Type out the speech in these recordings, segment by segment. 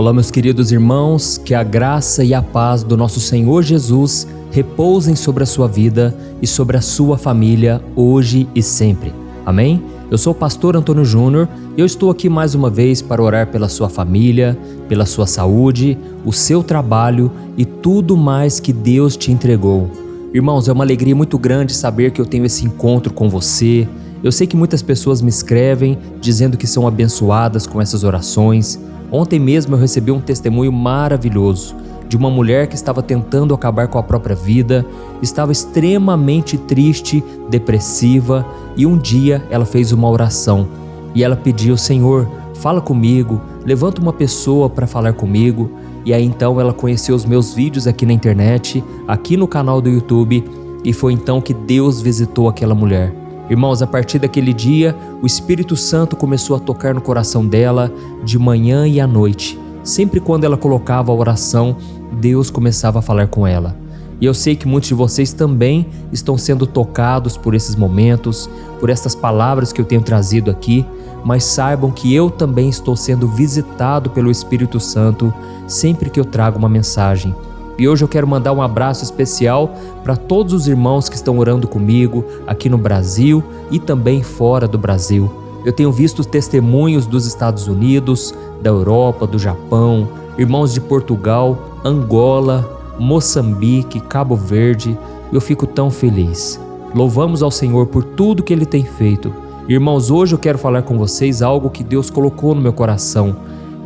Olá, meus queridos irmãos, que a graça e a paz do nosso Senhor Jesus repousem sobre a sua vida e sobre a sua família, hoje e sempre. Amém? Eu sou o pastor Antônio Júnior e eu estou aqui mais uma vez para orar pela sua família, pela sua saúde, o seu trabalho e tudo mais que Deus te entregou. Irmãos, é uma alegria muito grande saber que eu tenho esse encontro com você. Eu sei que muitas pessoas me escrevem dizendo que são abençoadas com essas orações. Ontem mesmo eu recebi um testemunho maravilhoso de uma mulher que estava tentando acabar com a própria vida, estava extremamente triste, depressiva, e um dia ela fez uma oração e ela pediu: Senhor, fala comigo, levanta uma pessoa para falar comigo. E aí então ela conheceu os meus vídeos aqui na internet, aqui no canal do YouTube, e foi então que Deus visitou aquela mulher. Irmãos, a partir daquele dia, o Espírito Santo começou a tocar no coração dela de manhã e à noite. Sempre quando ela colocava a oração, Deus começava a falar com ela. E eu sei que muitos de vocês também estão sendo tocados por esses momentos, por essas palavras que eu tenho trazido aqui, mas saibam que eu também estou sendo visitado pelo Espírito Santo sempre que eu trago uma mensagem. E hoje eu quero mandar um abraço especial para todos os irmãos que estão orando comigo aqui no Brasil e também fora do Brasil. Eu tenho visto testemunhos dos Estados Unidos, da Europa, do Japão, irmãos de Portugal, Angola, Moçambique, Cabo Verde. Eu fico tão feliz. Louvamos ao Senhor por tudo que Ele tem feito. Irmãos, hoje eu quero falar com vocês algo que Deus colocou no meu coração,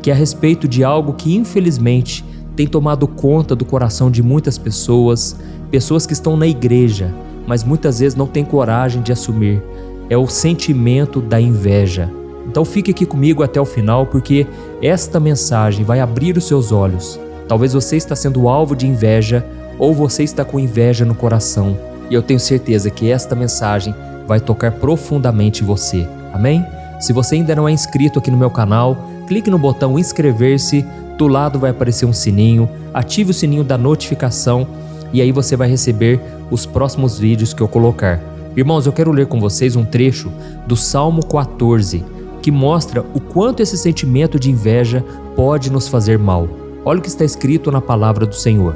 que é a respeito de algo que infelizmente tem tomado conta do coração de muitas pessoas, pessoas que estão na igreja, mas muitas vezes não têm coragem de assumir. É o sentimento da inveja. Então fique aqui comigo até o final, porque esta mensagem vai abrir os seus olhos. Talvez você está sendo alvo de inveja, ou você está com inveja no coração. E eu tenho certeza que esta mensagem vai tocar profundamente você. Amém? Se você ainda não é inscrito aqui no meu canal, clique no botão inscrever-se. Do lado vai aparecer um sininho, ative o sininho da notificação e aí você vai receber os próximos vídeos que eu colocar. Irmãos, eu quero ler com vocês um trecho do Salmo 14, que mostra o quanto esse sentimento de inveja pode nos fazer mal. Olha o que está escrito na palavra do Senhor.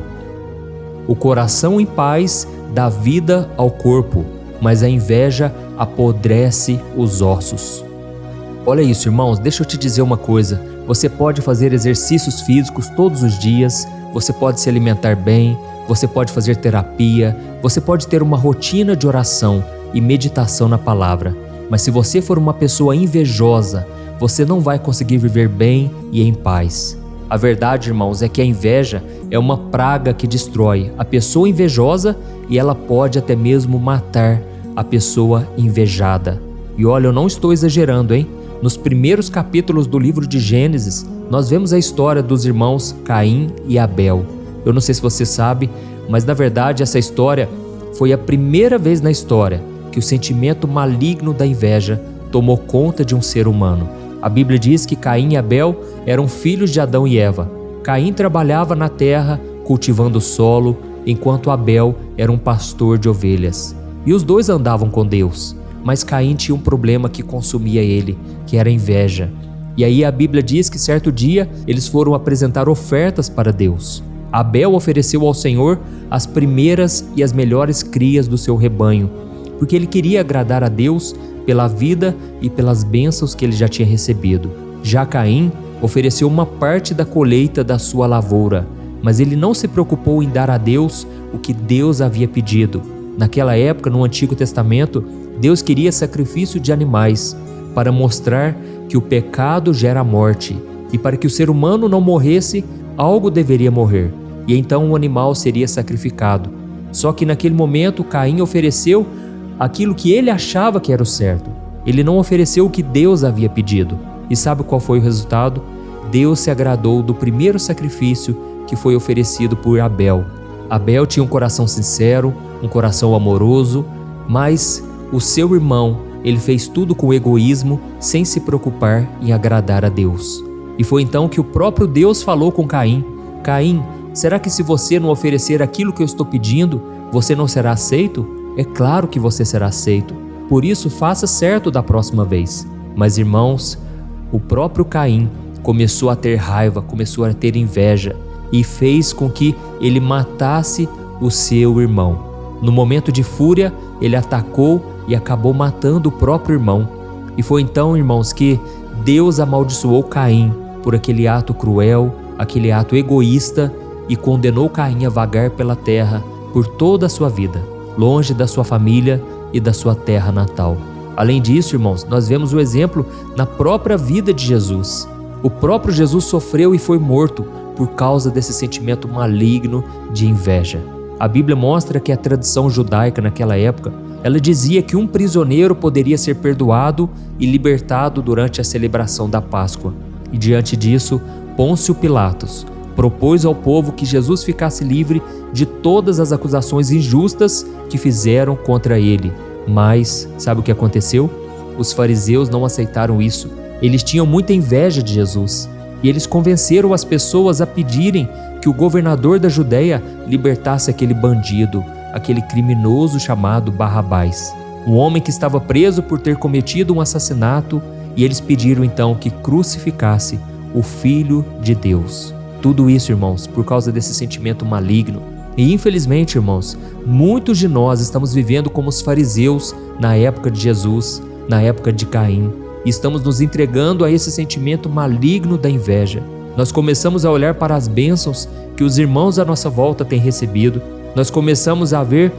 O coração em paz dá vida ao corpo, mas a inveja apodrece os ossos. Olha isso, irmãos, deixa eu te dizer uma coisa. Você pode fazer exercícios físicos todos os dias, você pode se alimentar bem, você pode fazer terapia, você pode ter uma rotina de oração e meditação na palavra. Mas se você for uma pessoa invejosa, você não vai conseguir viver bem e em paz. A verdade, irmãos, é que a inveja é uma praga que destrói a pessoa invejosa e ela pode até mesmo matar a pessoa invejada. E olha, eu não estou exagerando, hein? Nos primeiros capítulos do livro de Gênesis, nós vemos a história dos irmãos Caim e Abel. Eu não sei se você sabe, mas na verdade essa história foi a primeira vez na história que o sentimento maligno da inveja tomou conta de um ser humano. A Bíblia diz que Caim e Abel eram filhos de Adão e Eva. Caim trabalhava na terra, cultivando o solo, enquanto Abel era um pastor de ovelhas. E os dois andavam com Deus. Mas Caim tinha um problema que consumia ele, que era a inveja. E aí a Bíblia diz que certo dia eles foram apresentar ofertas para Deus. Abel ofereceu ao Senhor as primeiras e as melhores crias do seu rebanho, porque ele queria agradar a Deus pela vida e pelas bênçãos que ele já tinha recebido. Já Caim ofereceu uma parte da colheita da sua lavoura, mas ele não se preocupou em dar a Deus o que Deus havia pedido. Naquela época, no Antigo Testamento, Deus queria sacrifício de animais para mostrar que o pecado gera morte e para que o ser humano não morresse, algo deveria morrer e então o animal seria sacrificado. Só que naquele momento Caim ofereceu aquilo que ele achava que era o certo. Ele não ofereceu o que Deus havia pedido. E sabe qual foi o resultado? Deus se agradou do primeiro sacrifício que foi oferecido por Abel. Abel tinha um coração sincero, um coração amoroso, mas o seu irmão, ele fez tudo com egoísmo, sem se preocupar em agradar a Deus. E foi então que o próprio Deus falou com Caim: Caim, será que se você não oferecer aquilo que eu estou pedindo, você não será aceito? É claro que você será aceito. Por isso, faça certo da próxima vez. Mas, irmãos, o próprio Caim começou a ter raiva, começou a ter inveja e fez com que ele matasse o seu irmão. No momento de fúria, ele atacou e acabou matando o próprio irmão. E foi então, irmãos, que Deus amaldiçoou Caim por aquele ato cruel, aquele ato egoísta, e condenou Caim a vagar pela terra por toda a sua vida, longe da sua família e da sua terra natal. Além disso, irmãos, nós vemos o exemplo na própria vida de Jesus. O próprio Jesus sofreu e foi morto por causa desse sentimento maligno de inveja. A Bíblia mostra que a tradição judaica naquela época, ela dizia que um prisioneiro poderia ser perdoado e libertado durante a celebração da Páscoa. E diante disso, Pôncio Pilatos propôs ao povo que Jesus ficasse livre de todas as acusações injustas que fizeram contra ele. Mas, sabe o que aconteceu? Os fariseus não aceitaram isso. Eles tinham muita inveja de Jesus. E eles convenceram as pessoas a pedirem que o governador da Judéia libertasse aquele bandido, aquele criminoso chamado Barrabás, um homem que estava preso por ter cometido um assassinato, e eles pediram então que crucificasse o Filho de Deus. Tudo isso, irmãos, por causa desse sentimento maligno. E infelizmente, irmãos, muitos de nós estamos vivendo como os fariseus na época de Jesus, na época de Caim, e estamos nos entregando a esse sentimento maligno da inveja. Nós começamos a olhar para as bênçãos que os irmãos à nossa volta têm recebido, nós começamos a ver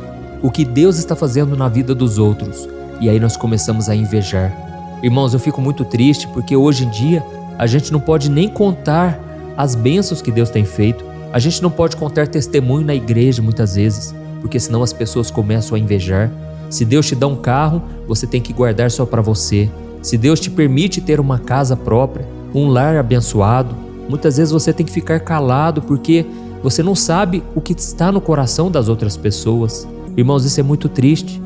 o que Deus está fazendo na vida dos outros, e aí nós começamos a invejar. Irmãos, eu fico muito triste porque hoje em dia a gente não pode nem contar as bênçãos que Deus tem feito. A gente não pode contar testemunho na igreja muitas vezes, porque senão as pessoas começam a invejar. Se Deus te dá um carro, você tem que guardar só para você. Se Deus te permite ter uma casa própria, um lar abençoado, muitas vezes você tem que ficar calado porque você não sabe o que está no coração das outras pessoas. Irmãos, isso é muito triste.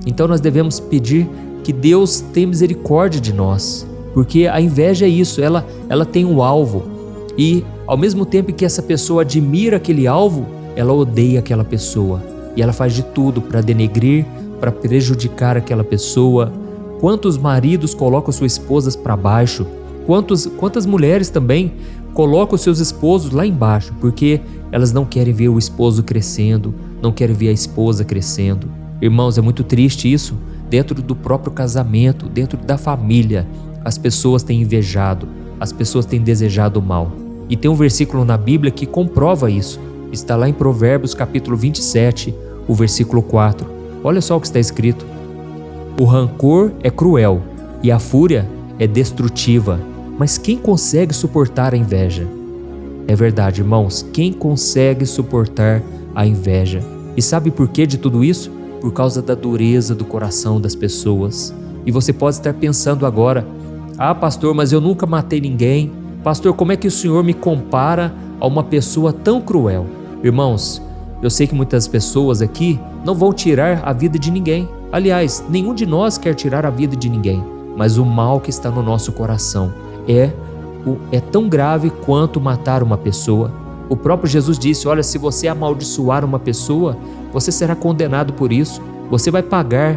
Então nós devemos pedir que Deus tenha misericórdia de nós, porque a inveja é isso, ela tem um alvo. E ao mesmo tempo que essa pessoa admira aquele alvo, ela odeia aquela pessoa. E ela faz de tudo para denegrir, para prejudicar aquela pessoa. Quantos maridos colocam suas esposas para baixo? Quantas mulheres também colocam seus esposos lá embaixo, porque elas não querem ver o esposo crescendo, não querem ver a esposa crescendo. Irmãos, é muito triste isso. Dentro do próprio casamento, dentro da família, as pessoas têm invejado, as pessoas têm desejado o mal. E tem um versículo na Bíblia que comprova isso. Está lá em Provérbios capítulo 27, o versículo 4. Olha só o que está escrito. O rancor é cruel e a fúria é destrutiva, mas quem consegue suportar a inveja? É verdade, irmãos, quem consegue suportar a inveja? E sabe por que de tudo isso? Por causa da dureza do coração das pessoas. E você pode estar pensando agora: ah, pastor, mas eu nunca matei ninguém. Pastor, como é que o senhor me compara a uma pessoa tão cruel? Irmãos, eu sei que muitas pessoas aqui não vão tirar a vida de ninguém. Aliás, nenhum de nós quer tirar a vida de ninguém. Mas o mal que está no nosso coração é tão grave quanto matar uma pessoa. O próprio Jesus disse: olha, se você amaldiçoar uma pessoa, você será condenado por isso. Você vai pagar.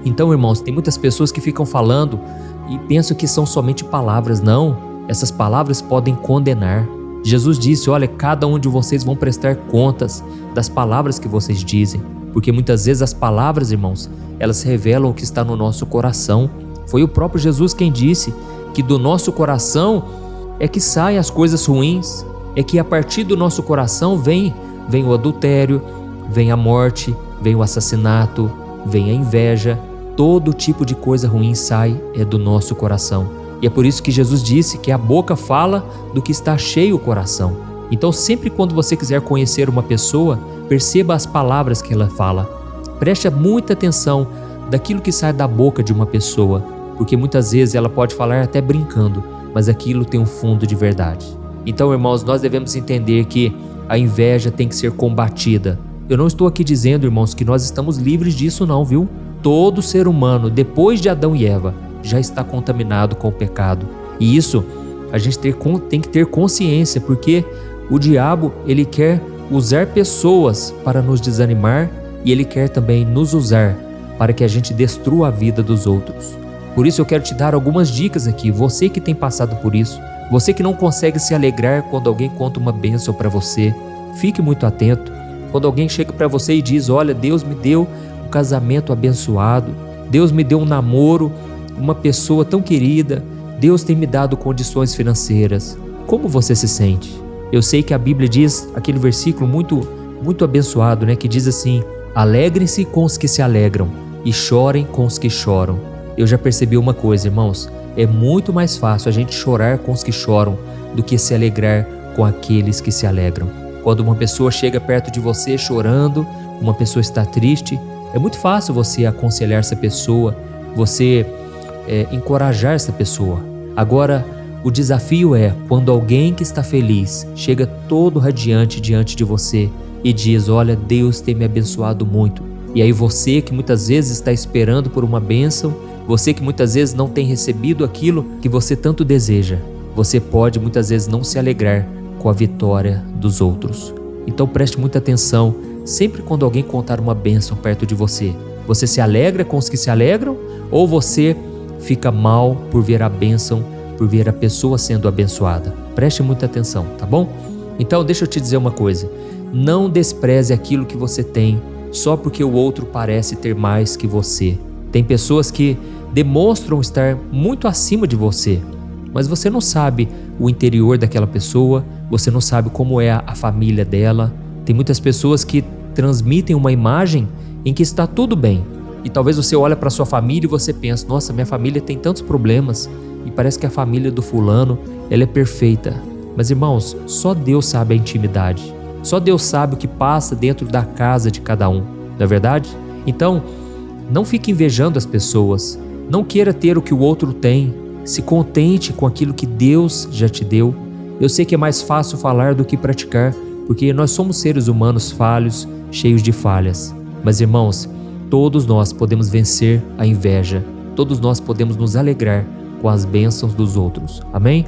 Então, irmãos, tem muitas pessoas que ficam falando e pensam que são somente palavras. Não. Essas palavras podem condenar. Jesus disse: olha, cada um de vocês vão prestar contas das palavras que vocês dizem, porque muitas vezes as palavras, irmãos, elas revelam o que está no nosso coração. Foi o próprio Jesus quem disse que do nosso coração é que saem as coisas ruins, é que a partir do nosso coração vem o adultério, vem a morte, vem o assassinato, vem a inveja, todo tipo de coisa ruim sai do nosso coração. E é por isso que Jesus disse que a boca fala do que está cheio o coração. Então, sempre quando você quiser conhecer uma pessoa, perceba as palavras que ela fala. Preste muita atenção daquilo que sai da boca de uma pessoa, porque muitas vezes ela pode falar até brincando, mas aquilo tem um fundo de verdade. Então, irmãos, nós devemos entender que a inveja tem que ser combatida. Eu não estou aqui dizendo, irmãos, que nós estamos livres disso não, viu? Todo ser humano, depois de Adão e Eva, já está contaminado com o pecado. E isso a gente tem que ter consciência, porque o diabo, ele quer usar pessoas para nos desanimar, e ele quer também nos usar para que a gente destrua a vida dos outros. Por isso eu quero te dar algumas dicas aqui, você que tem passado por isso, Você que não consegue se alegrar quando alguém conta uma bênção para você, fique muito atento. Quando alguém chega para você e diz: olha, Deus me deu um casamento abençoado, Deus me deu um namoro, uma pessoa tão querida, Deus tem me dado condições financeiras. Como você se sente? Eu sei que a Bíblia diz aquele versículo muito abençoado, né? Que diz assim: alegrem-se com os que se alegram e chorem com os que choram. Eu já percebi uma coisa, irmãos, é muito mais fácil a gente chorar com os que choram do que se alegrar com aqueles que se alegram. Quando uma pessoa chega perto de você chorando, uma pessoa está triste, é muito fácil você aconselhar essa pessoa, você encorajar essa pessoa. Agora, o desafio é quando alguém que está feliz chega todo radiante diante de você e diz: olha, Deus tem me abençoado muito. E aí você que muitas vezes está esperando por uma bênção, você que muitas vezes não tem recebido aquilo que você tanto deseja, você pode muitas vezes não se alegrar com a vitória dos outros. Então preste muita atenção, sempre quando alguém contar uma bênção perto de você, você se alegra com os que se alegram ou você fica mal por ver a bênção, por ver a pessoa sendo abençoada? Preste muita atenção, tá bom? Então deixa eu te dizer uma coisa, não despreze aquilo que você tem só porque o outro parece ter mais que você. Tem pessoas que demonstram estar muito acima de você, mas você não sabe o interior daquela pessoa, você não sabe como é a família dela. Tem muitas pessoas que transmitem uma imagem em que está tudo bem. E talvez você olhe para sua família e você pensa: nossa, minha família tem tantos problemas e parece que a família do fulano, ela é perfeita. Mas irmãos, só Deus sabe a intimidade. Só Deus sabe o que passa dentro da casa de cada um, não é verdade? Então, não fique invejando as pessoas, não queira ter o que o outro tem, se contente com aquilo que Deus já te deu. Eu sei que é mais fácil falar do que praticar, porque nós somos seres humanos falhos, cheios de falhas. Mas irmãos, todos nós podemos vencer a inveja, todos nós podemos nos alegrar com as bênçãos dos outros, amém?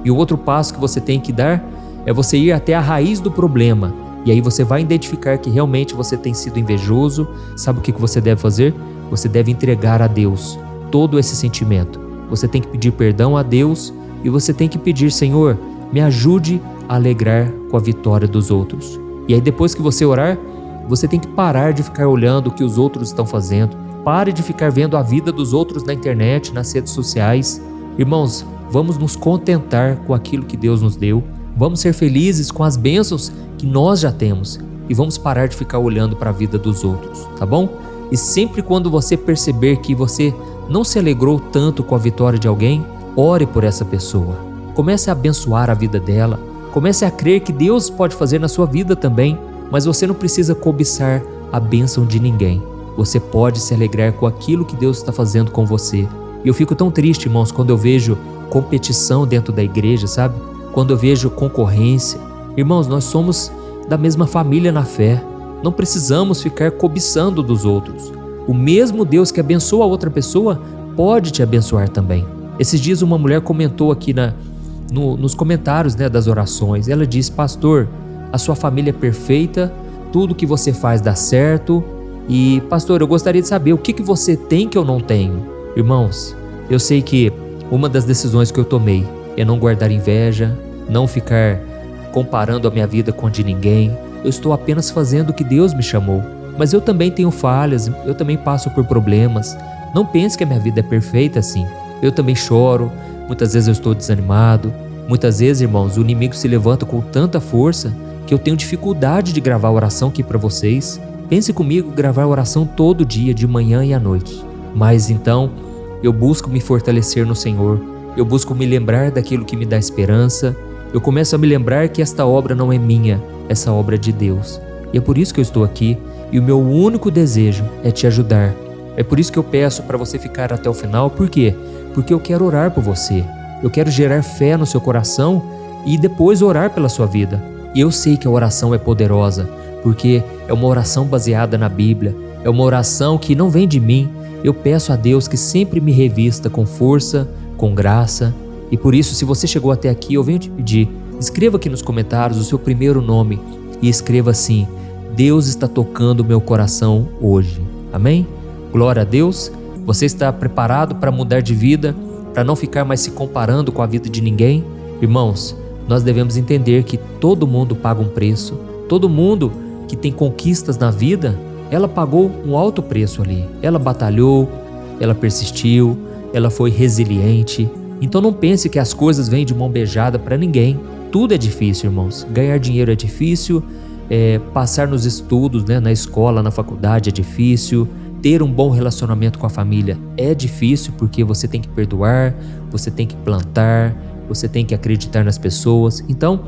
E o outro passo que você tem que dar é você ir até a raiz do problema, e aí você vai identificar que realmente você tem sido invejoso. Sabe o que você deve fazer? Você deve entregar a Deus todo esse sentimento. Você tem que pedir perdão a Deus e você tem que pedir: Senhor, me ajude a alegrar com a vitória dos outros. E aí depois que você orar, você tem que parar de ficar olhando o que os outros estão fazendo. Pare de ficar vendo a vida dos outros na internet, nas redes sociais. Irmãos, vamos nos contentar com aquilo que Deus nos deu. Vamos ser felizes com as bênçãos que nós já temos. E vamos parar de ficar olhando para a vida dos outros, tá bom? E sempre quando você perceber que você não se alegrou tanto com a vitória de alguém, ore por essa pessoa. Comece a abençoar a vida dela. Comece a crer que Deus pode fazer na sua vida também. Mas você não precisa cobiçar a bênção de ninguém. Você pode se alegrar com aquilo que Deus está fazendo com você. E eu fico tão triste, irmãos, quando eu vejo competição dentro da igreja, sabe? Quando eu vejo concorrência. Irmãos, nós somos da mesma família na fé. Não precisamos ficar cobiçando dos outros. O mesmo Deus que abençoa a outra pessoa pode te abençoar também. Esses dias uma mulher comentou aqui nos comentários, né, das orações. Ela disse: pastor, a sua família é perfeita, tudo que você faz dá certo. E pastor, eu gostaria de saber o que você tem que eu não tenho. Irmãos, eu sei que uma das decisões que eu tomei é não guardar inveja, não ficar comparando a minha vida com a de ninguém. Eu estou apenas fazendo o que Deus me chamou. Mas eu também tenho falhas, eu também passo por problemas. Não pense que a minha vida é perfeita assim. Eu também choro, muitas vezes eu estou desanimado. Muitas vezes, irmãos, o inimigo se levanta com tanta força que eu tenho dificuldade de gravar oração aqui para vocês. Pense comigo, gravar oração todo dia, de manhã e à noite. Mas então, eu busco me fortalecer no Senhor. Eu busco me lembrar daquilo que me dá esperança. Eu começo a me lembrar que esta obra não é minha, essa obra é de Deus. E é por isso que eu estou aqui. E o meu único desejo é te ajudar. É por isso que eu peço para você ficar até o final. Por quê? Porque eu quero orar por você. Eu quero gerar fé no seu coração e depois orar pela sua vida. E eu sei que a oração é poderosa, porque é uma oração baseada na Bíblia. É uma oração que não vem de mim. Eu peço a Deus que sempre me revista com força, com graça. E por isso, se você chegou até aqui, eu venho te pedir, escreva aqui nos comentários o seu primeiro nome e escreva assim: Deus está tocando o meu coração hoje. Amém? Glória a Deus. Você está preparado para mudar de vida, para não ficar mais se comparando com a vida de ninguém? Irmãos, nós devemos entender que todo mundo paga um preço. Todo mundo que tem conquistas na vida, ela pagou um alto preço ali. Ela batalhou, ela persistiu, ela foi resiliente. Então não pense que as coisas vêm de mão beijada para ninguém. Tudo é difícil, irmãos. Ganhar dinheiro é difícil, passar nos estudos, na escola, na faculdade é difícil. Ter um bom relacionamento com a família é difícil porque você tem que perdoar, você tem que plantar, você tem que acreditar nas pessoas. Então,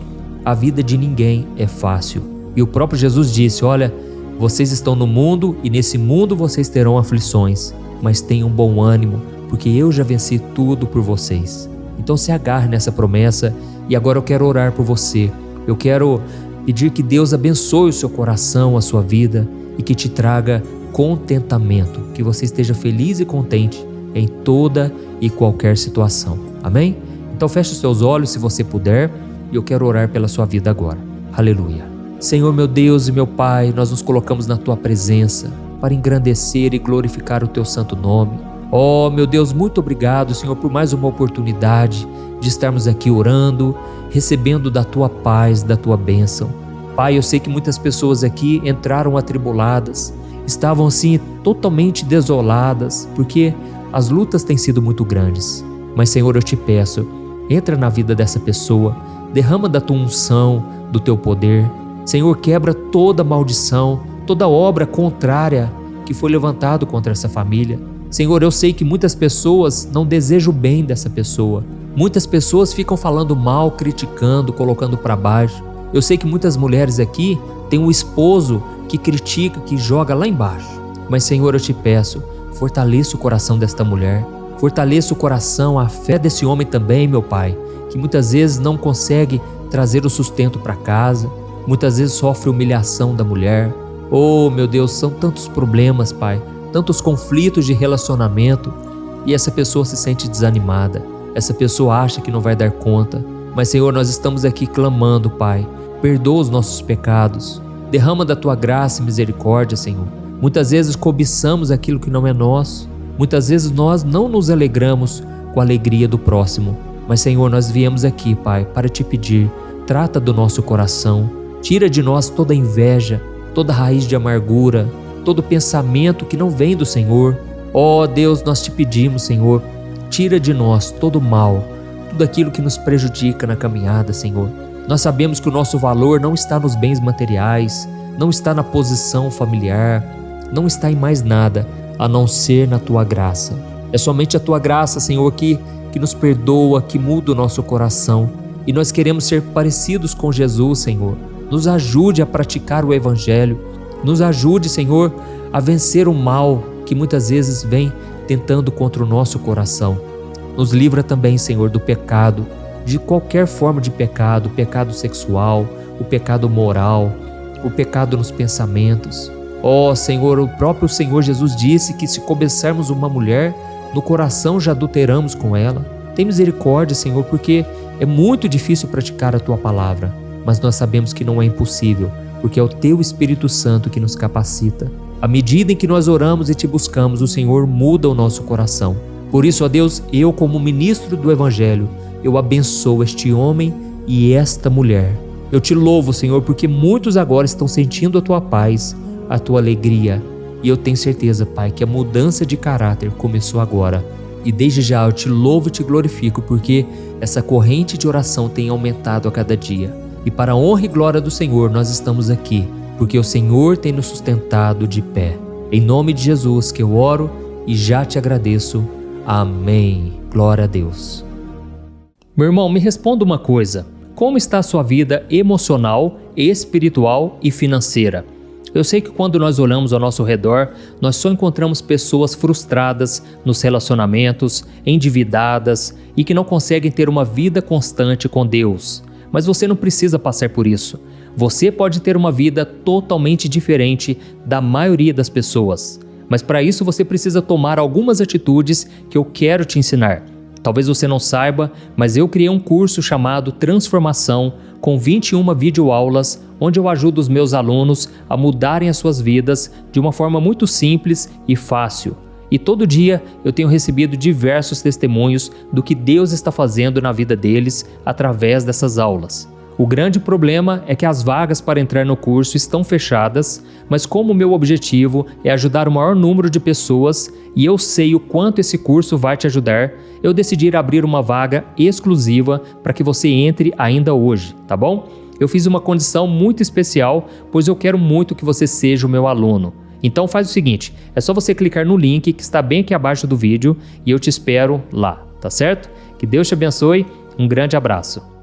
a vida de ninguém é fácil. E o próprio Jesus disse, olha, vocês estão no mundo e nesse mundo vocês terão aflições, mas tenham bom ânimo, porque eu já venci tudo por vocês. Então se agarre nessa promessa e agora eu quero orar por você. Eu quero pedir que Deus abençoe o seu coração, a sua vida e que te traga contentamento, que você esteja feliz e contente em toda e qualquer situação. Amém? Então feche os seus olhos se você puder e eu quero orar pela sua vida agora. Aleluia. Senhor meu Deus e meu Pai, nós nos colocamos na Tua presença para engrandecer e glorificar o Teu santo nome. Oh meu Deus, muito obrigado, Senhor, por mais uma oportunidade de estarmos aqui orando, recebendo da Tua paz, da Tua bênção. Pai, eu sei que muitas pessoas aqui entraram atribuladas, estavam assim totalmente desoladas, porque as lutas têm sido muito grandes. Mas Senhor, eu te peço, entra na vida dessa pessoa, derrama da Tua unção, do Teu poder. Senhor, quebra toda maldição, toda obra contrária que foi levantado contra essa família. Senhor, eu sei que muitas pessoas não desejam o bem dessa pessoa. Muitas pessoas ficam falando mal, criticando, colocando para baixo. Eu sei que muitas mulheres aqui têm um esposo que critica, que joga lá embaixo. Mas Senhor, eu te peço, fortaleça o coração desta mulher. Fortaleça o coração, a fé desse homem também, meu Pai, que muitas vezes não consegue trazer o sustento para casa. Muitas vezes sofre humilhação da mulher. Oh, meu Deus, são tantos problemas, Pai, tantos conflitos de relacionamento e essa pessoa se sente desanimada. Essa pessoa acha que não vai dar conta. Mas, Senhor, nós estamos aqui clamando, Pai, perdoa os nossos pecados. Derrama da Tua graça e misericórdia, Senhor. Muitas vezes cobiçamos aquilo que não é nosso. Muitas vezes nós não nos alegramos com a alegria do próximo. Mas, Senhor, nós viemos aqui, Pai, para Te pedir, trata do nosso coração. Tira de nós toda inveja, toda raiz de amargura, todo pensamento que não vem do Senhor. Ó Deus, nós Te pedimos, Senhor, tira de nós todo o mal, tudo aquilo que nos prejudica na caminhada, Senhor. Nós sabemos que o nosso valor não está nos bens materiais, não está na posição familiar, não está em mais nada, a não ser na Tua graça. É somente a Tua graça, Senhor, que nos perdoa, que muda o nosso coração. E nós queremos ser parecidos com Jesus, Senhor. Nos ajude a praticar o Evangelho. Nos ajude, Senhor, a vencer o mal que muitas vezes vem tentando contra o nosso coração. Nos livra também, Senhor, do pecado, de qualquer forma de pecado, o pecado sexual, o pecado moral, o pecado nos pensamentos. Ó Senhor, o próprio Senhor Jesus disse que se cobiçarmos uma mulher, no coração já adulteramos com ela. Tem misericórdia, Senhor, porque é muito difícil praticar a Tua palavra. Mas nós sabemos que não é impossível, porque é o Teu Espírito Santo que nos capacita. À medida em que nós oramos e Te buscamos, o Senhor muda o nosso coração. Por isso, ó Deus, eu como ministro do Evangelho, eu abençoo este homem e esta mulher. Eu Te louvo, Senhor, porque muitos agora estão sentindo a Tua paz, a Tua alegria. E eu tenho certeza, Pai, que a mudança de caráter começou agora. E desde já eu Te louvo e Te glorifico, porque essa corrente de oração tem aumentado a cada dia. E para a honra e glória do Senhor, nós estamos aqui, porque o Senhor tem nos sustentado de pé. Em nome de Jesus que eu oro e já Te agradeço. Amém. Glória a Deus. Meu irmão, me responda uma coisa. Como está a sua vida emocional, espiritual e financeira? Eu sei que quando nós olhamos ao nosso redor, nós só encontramos pessoas frustradas nos relacionamentos, endividadas e que não conseguem ter uma vida constante com Deus. Mas você não precisa passar por isso. Você pode ter uma vida totalmente diferente da maioria das pessoas. Mas para isso você precisa tomar algumas atitudes que eu quero te ensinar. Talvez você não saiba, mas eu criei um curso chamado Transformação, com 21 videoaulas, onde eu ajudo os meus alunos a mudarem as suas vidas de uma forma muito simples e fácil. E todo dia eu tenho recebido diversos testemunhos do que Deus está fazendo na vida deles através dessas aulas. O grande problema é que as vagas para entrar no curso estão fechadas, mas como o meu objetivo é ajudar o maior número de pessoas e eu sei o quanto esse curso vai te ajudar, eu decidi abrir uma vaga exclusiva para que você entre ainda hoje, tá bom? Eu fiz uma condição muito especial, pois eu quero muito que você seja o meu aluno. Então faz o seguinte, é só você clicar no link que está bem aqui abaixo do vídeo e eu te espero lá, tá certo? Que Deus te abençoe, um grande abraço.